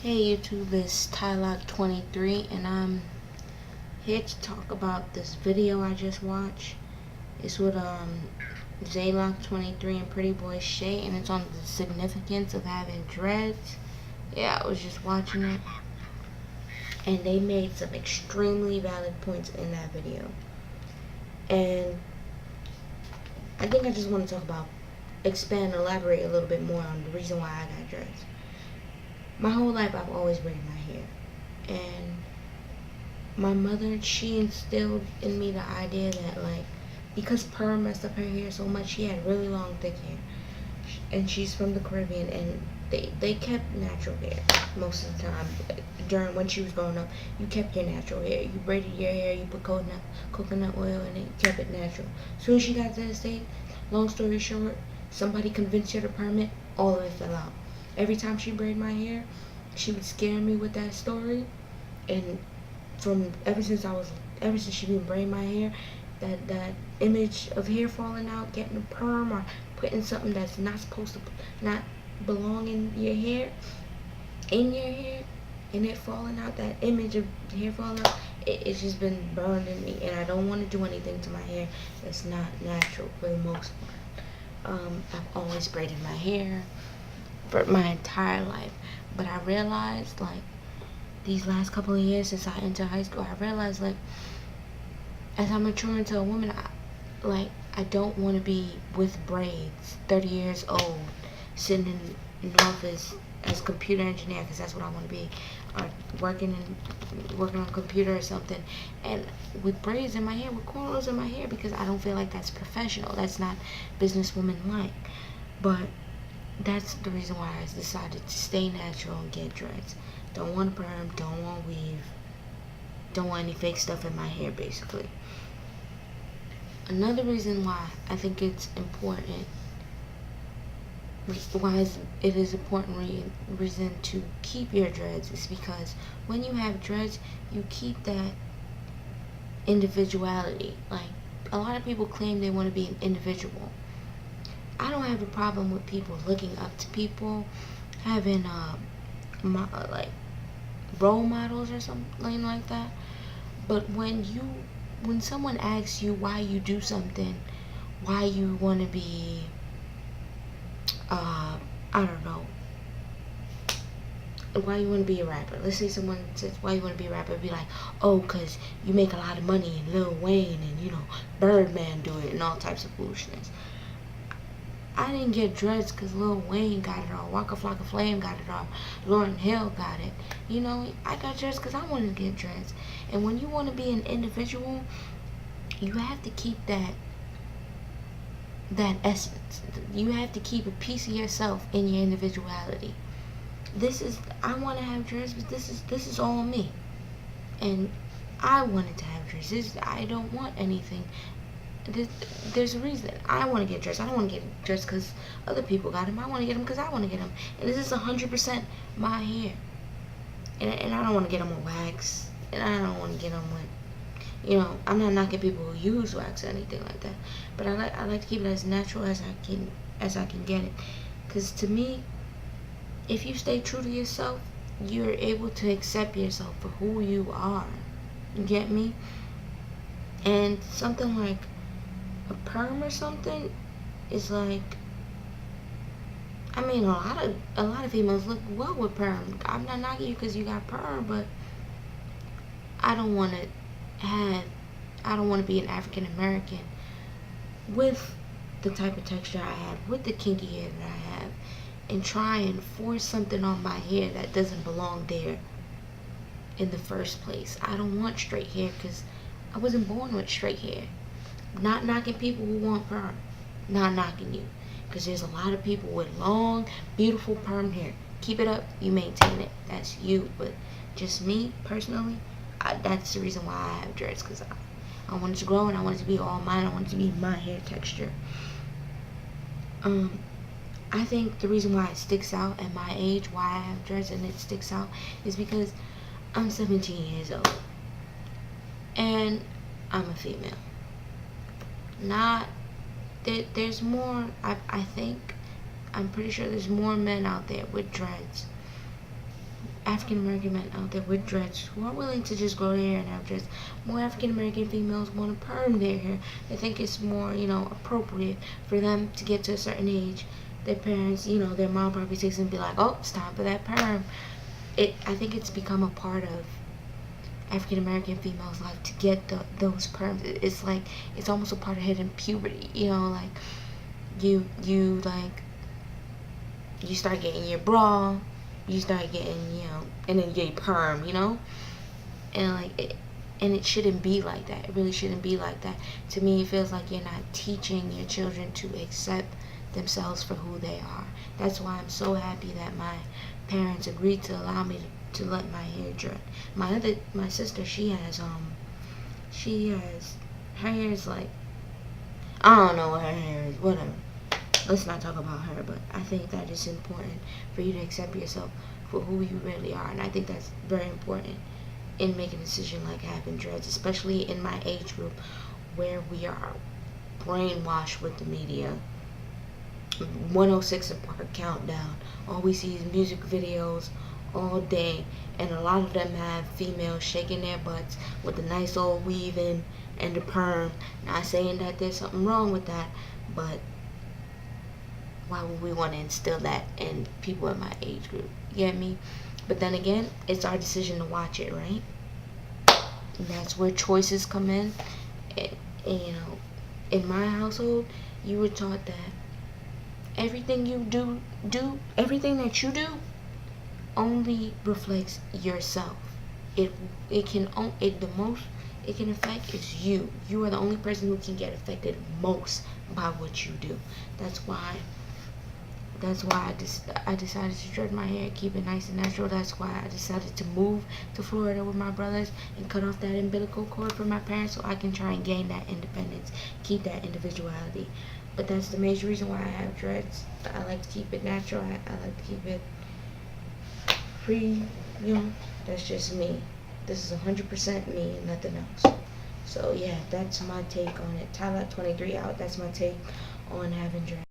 Hey YouTube, it's Tylock23 and I'm here to talk about this video I just watched. It's with Zaylock23 and prettiboishay, and it's on the significance of having dreads. Yeah, I was just watching it and they made some extremely valid points in that video. And I think I just want to talk about, elaborate a little bit more on the reason why I got dreads. My whole life I've always braided my hair, and my mother, she instilled in me the idea that, like, because perm messed up her hair so much, she had really long thick hair, and she's from the Caribbean, and they kept natural hair most of the time. During when she was growing up, you kept your natural hair, you braided your hair, you put coconut oil in it, you kept it natural. As soon as she got to the state, long story short, somebody convinced her to perm it, all of it fell out. Every time she braided my hair, she would scare me with that story, and ever since she been braiding my hair, that image of hair falling out, getting a perm, or putting something that's not belong in your hair, and it falling out, that image of hair falling out, it's just been burned in me, and I don't want to do anything to my hair that's not natural for the most part. I've always braided my hair for my entire life, but I realized, like, these last couple of years since I entered high school, I realized, like, as I mature into a woman, I don't want to be with braids, 30 years old, sitting in an office as a computer engineer, because that's what I want to be, or working on a computer or something, and with braids in my hair, with cornrows in my hair, because I don't feel like that's professional. That's not businesswoman like. But that's the reason why I decided to stay natural and get dreads. Don't want a perm, don't want weave, don't want any fake stuff in my hair, basically. Another reason why I think it's important, it is important reason to keep your dreads, is because when you have dreads, you keep that individuality. Like, a lot of people claim they want to be an individual. I don't have a problem with people looking up to people, having like role models or something like that. But when someone asks you why you do something, why you want to be, I don't know, why you want to be a rapper. Let's say someone says, why you want to be a rapper? It'd be like, oh, because you make a lot of money, and Lil Wayne and, Birdman do it, and all types of foolishness. I didn't get dreads because Lil Wayne got it all, Waka Flocka Flame got it all, Lauryn Hill got it. I got dreads because I wanted to get dreads. And when you want to be an individual, you have to keep that essence. You have to keep a piece of yourself in your individuality. I want to have dreads, but this is all me. And I wanted to have dreads. I don't want anything. There's a reason I want to get dressed. I don't want to get dressed because other people got them. I want to get them because I want to get them. And this is 100% my hair. And I don't want to get them with wax. And I don't want to get them with, I'm not knocking people who use wax or anything like that. But I like to keep it as natural as I can get it. Because to me, if you stay true to yourself, you're able to accept yourself for who you are. You get me? And something like a perm or something is like, I mean, a lot of females look well with perm. I'm not knocking you because you got perm, but I don't want to be an African American with the type of texture I have, with the kinky hair that I have, and try and force something on my hair that doesn't belong there in the first place. I don't want straight hair because I wasn't born with straight hair. Not knocking people who want perm. Not knocking you. Because there's a lot of people with long, beautiful perm hair. Keep it up. You maintain it. That's you. But just me, personally, that's the reason why I have dreads. Because I want it to grow and I want it to be all mine. I want it to be my hair texture. I think the reason why it sticks out at my age, why I have dreads and it sticks out, is because I'm 17 years old. And I'm a female. There's more, I'm pretty sure there's more men out there with dreads. African American men out there with dreads who are willing to just grow their hair and have dreads. More African American females want to perm their hair. They think it's more, appropriate for them to get to a certain age. Their parents, their mom probably takes them and be like, oh, it's time for that perm. I think it's become a part of African American females' life to get those perms. It's like, it's almost a part of hidden puberty, like, you start getting your bra, you start getting, and then you get perm, and and it shouldn't be like that. It really shouldn't be like that. To me, it feels like you're not teaching your children to accept themselves for who they are. That's why I'm so happy that my parents agreed to allow me to let my hair dread. My sister, she has her hair is like, I don't know what her hair is, whatever. Let's not talk about her, but I think that it's important for you to accept yourself for who you really are, and I think that's very important in making a decision like having dreads, especially in my age group where we are brainwashed with the media. 106 and Park Countdown. All we see is music videos all day, and a lot of them have females shaking their butts with a nice old weave-in and a perm. Not saying that there's something wrong with that, but why would we want to instill that in people in my age group? You get me? But then again, it's our decision to watch it, right? And that's where choices come in. And in my household, you were taught that everything you do, everything that you do only reflects yourself. The most it can affect is you. You are the only person who can get affected most by what you do. That's why I decided to dread my hair, keep it nice and natural. That's why I decided to move to Florida with my brothers and cut off that umbilical cord from my parents so I can try and gain that independence, keep that individuality. But that's the major reason why I have dreads. I like to keep it natural. I like to keep it free, That's just me. This is 100% me and nothing else. So yeah, that's my take on it. Tyler 23 out. That's my take on having dreads.